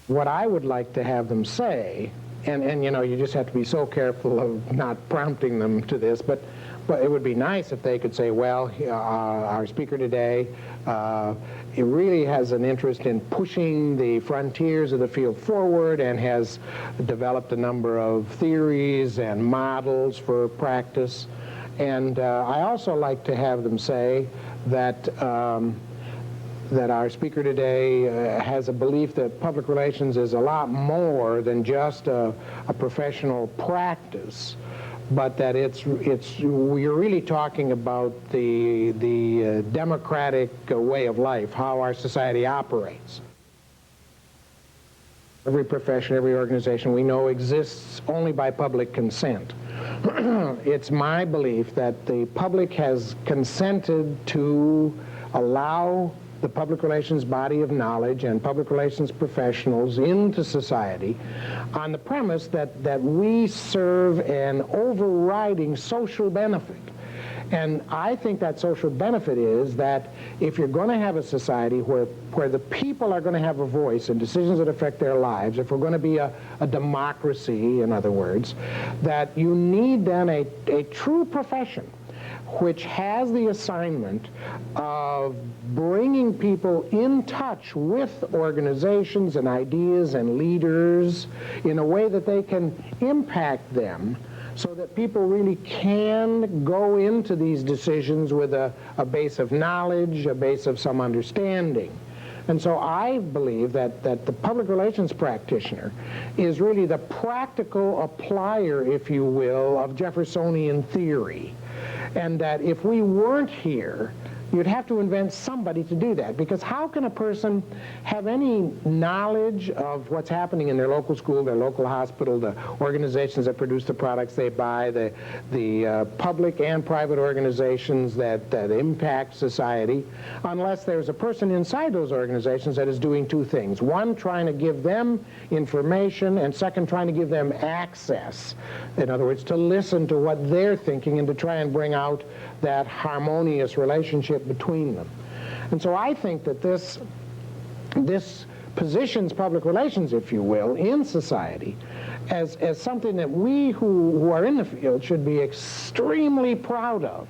What I would like to have them say, and you know, you just have to be so careful of not prompting them to this, but it would be nice if they could say, well, our speaker today, it really has an interest in pushing the frontiers of the field forward and has developed a number of theories and models for practice. And I also like to have them say that that our speaker today has a belief that public relations is a lot more than just a professional practice, but that we're really talking about the democratic way of life, how our society operates. Every profession, every organization we know exists only by public consent. It's my belief that the public has consented to allow the public relations body of knowledge and public relations professionals into society on the premise that we serve an overriding social benefit. And I think that social benefit is that if you're going to have a society where the people are going to have a voice in decisions that affect their lives, if we're going to be a democracy, in other words, that you need then a true profession which has the assignment of bringing people in touch with organizations and ideas and leaders in a way that they can impact them, so that people really can go into these decisions with a base of knowledge, a base of some understanding. And so I believe that the public relations practitioner is really the practical applier, if you will, of Jeffersonian theory. And that if we weren't here, you'd have to invent somebody to do that, because how can a person have any knowledge of what's happening in their local school, their local hospital, the organizations that produce the products they buy, the public and private organizations that impact society, unless there's a person inside those organizations that is doing two things. One, trying to give them information, and second, trying to give them access. In other words, to listen to what they're thinking and to try and bring out that harmonious relationship between them. And so I think that this positions public relations, if you will, in society as something that we who are in the field should be extremely proud of.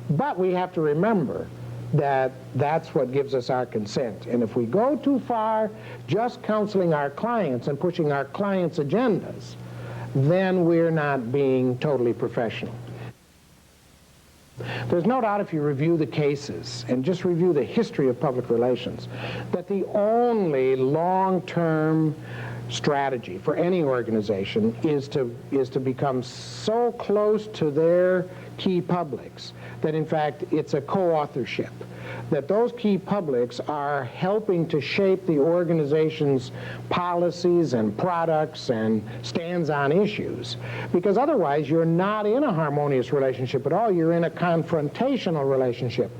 But we have to remember that that's what gives us our consent. And if we go too far just counseling our clients and pushing our clients' agendas, then we're not being totally professional. There's no doubt, if you review the cases and just review the history of public relations, that the only long-term strategy for any organization is to become so close to their key publics that in fact it's a co-authorship, that those key publics are helping to shape the organization's policies and products and stands on issues, because otherwise you're not in a harmonious relationship at all, you're in a confrontational relationship.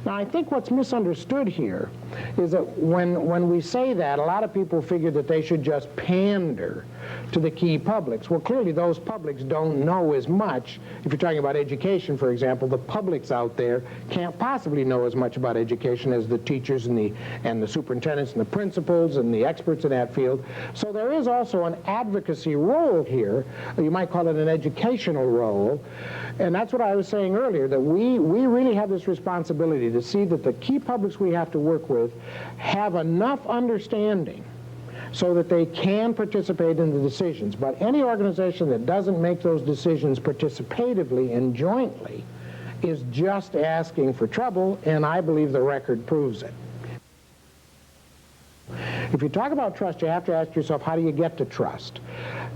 Now I think what's misunderstood here is that when we say that, a lot of people figure that they should just pander to the key publics. Well, clearly those publics don't know as much. If you're talking about education, for example, the publics out there can't possibly know as much about education as the teachers and the superintendents and the principals and the experts in that field. So there is also an advocacy role here. You might call it an educational role. And that's what I was saying earlier, that we really have this responsibility to see that the key publics we have to work with have enough understanding so that they can participate in the decisions. But any organization that doesn't make those decisions participatively and jointly is just asking for trouble, and I believe the record proves it. If you talk about trust, you have to ask yourself, how do you get to trust?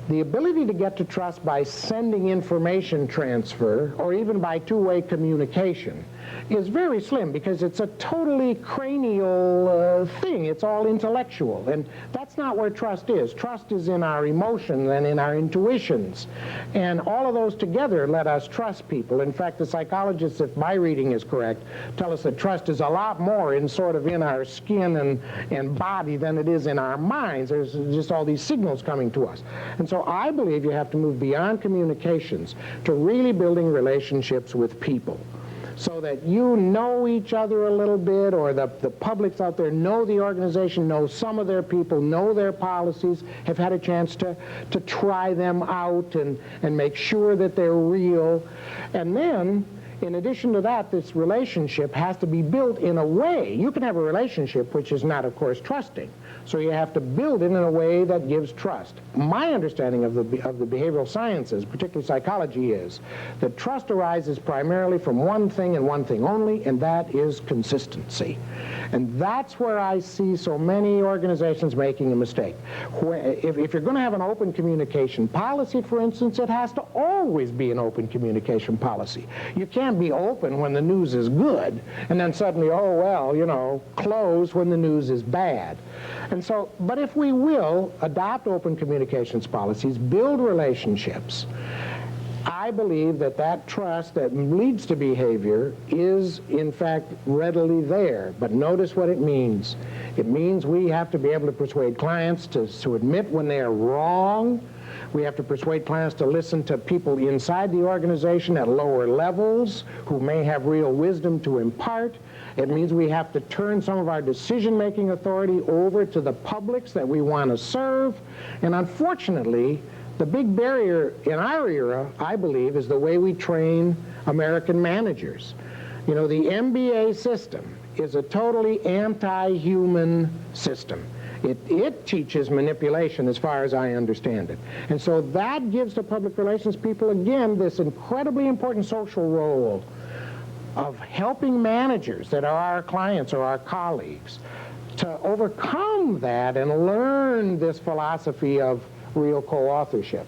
The ability to get to trust by sending information transfer or even by two-way communication is very slim, because it's a totally cranial thing. It's all intellectual, and that's not where trust is. Trust is in our emotions and in our intuitions, and all of those together let us trust people. In fact, the psychologists, if my reading is correct, tell us that trust is a lot more in our skin and body than it is in our minds. There's just all these signals coming to us. And so I believe you have to move beyond communications to really building relationships with people, so that you know each other a little bit, or the publics out there know the organization, know some of their people, know their policies, have had a chance to try them out and make sure that they're real. And then, in addition to that, this relationship has to be built in a way. You can have a relationship which is not, of course, trusting. So you have to build it in a way that gives trust. My understanding of the behavioral sciences, particularly psychology, is that trust arises primarily from one thing and one thing only, and that is consistency. And that's where I see so many organizations making a mistake. If you're going to have an open communication policy, for instance, it has to always be an open communication policy. You can't be open when the news is good, and then suddenly, oh, well, you know, close when the news is bad. And so, but if we will adopt open communications policies, build relationships, I believe that that trust that leads to behavior is, in fact, readily there. But notice what it means. It means we have to be able to persuade clients to admit when they are wrong. We have to persuade clients to listen to people inside the organization at lower levels who may have real wisdom to impart. It means we have to turn some of our decision-making authority over to the publics that we want to serve. And unfortunately, the big barrier in our era, I believe, is the way we train American managers. You know, the MBA system is a totally anti-human system. It teaches manipulation as far as I understand it. And so that gives the public relations people, again, this incredibly important social role of helping managers that are our clients or our colleagues to overcome that and learn this philosophy of real co-authorship.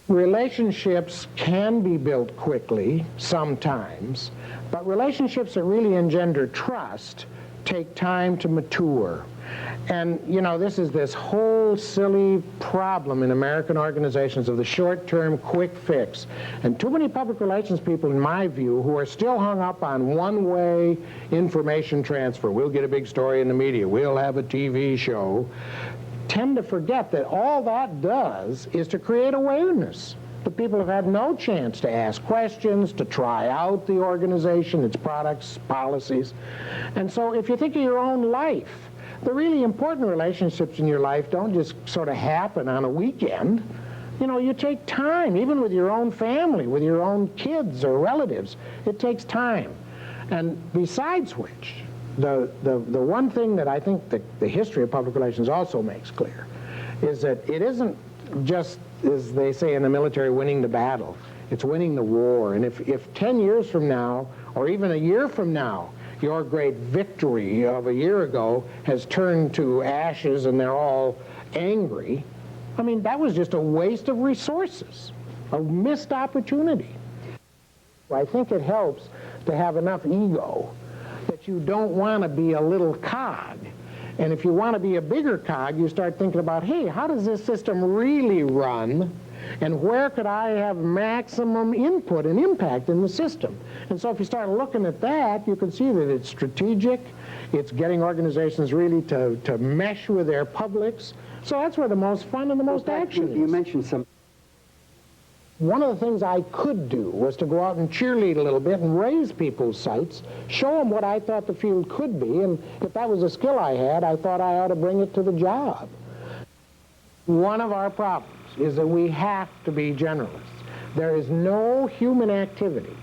Relationships can be built quickly sometimes, but relationships that really engender trust take time to mature. And, you know, this is this whole silly problem in American organizations of the short-term quick fix. And too many public relations people, in my view, who are still hung up on one-way information transfer. We'll get a big story in the media. We'll have a TV show. Tend to forget that all that does is to create awareness. The people have had no chance to ask questions, to try out the organization, its products, policies. And so if you think of your own life, the really important relationships in your life don't just sort of happen on a weekend. You know, you take time, even with your own family, with your own kids or relatives. It takes time. And besides which, the one thing that I think the history of public relations also makes clear is that it isn't just, as they say in the military, winning the battle. It's winning the war. And if 10 years from now, or even a year from now, your great victory of a year ago has turned to ashes and they're all angry, I mean, that was just a waste of resources, a missed opportunity. I think it helps to have enough ego that you don't want to be a little cog. And if you want to be a bigger cog, you start thinking about, hey, how does this system really run? And where could I have maximum input and impact in the system? And so if you start looking at that, you can see that it's strategic. It's getting organizations really to mesh with their publics. So that's where the most fun and the most action is. You mentioned some... One of the things I could do was to go out and cheerlead a little bit and raise people's sights, show them what I thought the field could be, and if that was a skill I had, I thought I ought to bring it to the job. One of our problems is that we have to be generalists. There is no human activity,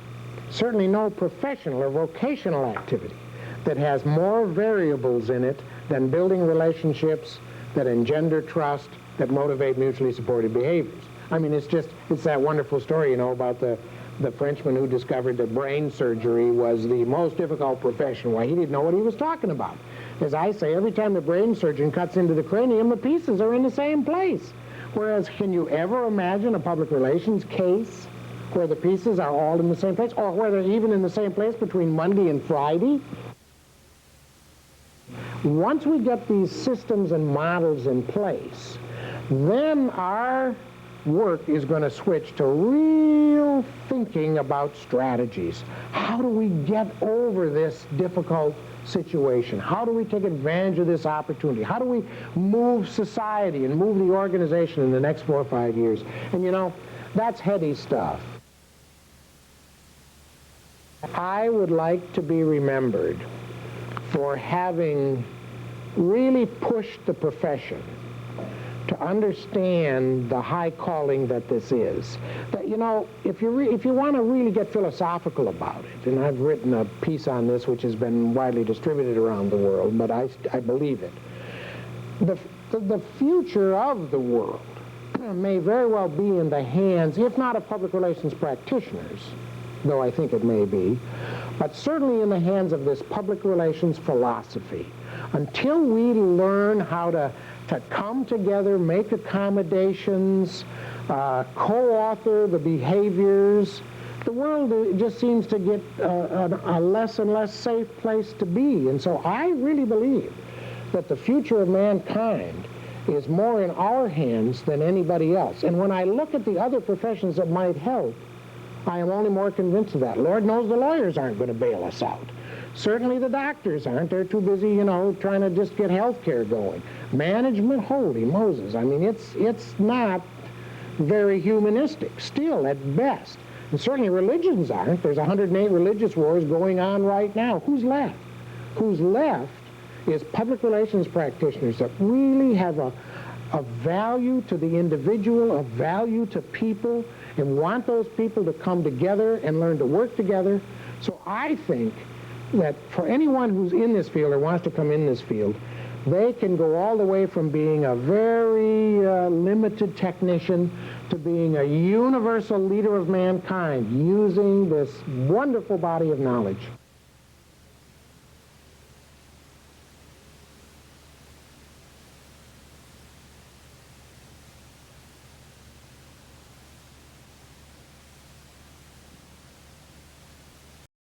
certainly no professional or vocational activity, that has more variables in it than building relationships that engender trust, that motivate mutually supported behaviors. I mean, it's that wonderful story, you know, about the Frenchman who discovered that brain surgery was the most difficult profession. Why, he didn't know what he was talking about. As I say, every time the brain surgeon cuts into the cranium, the pieces are in the same place. Whereas, can you ever imagine a public relations case where the pieces are all in the same place, or where they're even in the same place between Monday and Friday? Once we get these systems and models in place, then our work is going to switch to real thinking about strategies. How do we get over this difficult situation? How do we take advantage of this opportunity? How do we move society and move the organization in the next 4 or 5 years? And you know, that's heady stuff. I would like to be remembered for having really pushed the profession to understand the high calling that this is. That, you know, if you want to really get philosophical about it, and I've written a piece on this which has been widely distributed around the world, but I believe it. The future of the world may very well be in the hands, if not of public relations practitioners, though I think it may be, but certainly in the hands of this public relations philosophy. Until we learn how to come together, make accommodations, co-author the behaviors, the world just seems to get a less and less safe place to be. And so I really believe that the future of mankind is more in our hands than anybody else. And when I look at the other professions that might help, I am only more convinced of that. Lord knows the lawyers aren't going to bail us out. Certainly the doctors aren't. They're too busy, you know, trying to just get health care going. Management, holy Moses. I mean, it's not very humanistic, still, at best. And certainly religions aren't. There's 108 religious wars going on right now. Who's left? Who's left is public relations practitioners that really have a value to the individual, a value to people, and want those people to come together and learn to work together. So I think that for anyone who's in this field or wants to come in this field, they can go all the way from being a very limited technician to being a universal leader of mankind using this wonderful body of knowledge.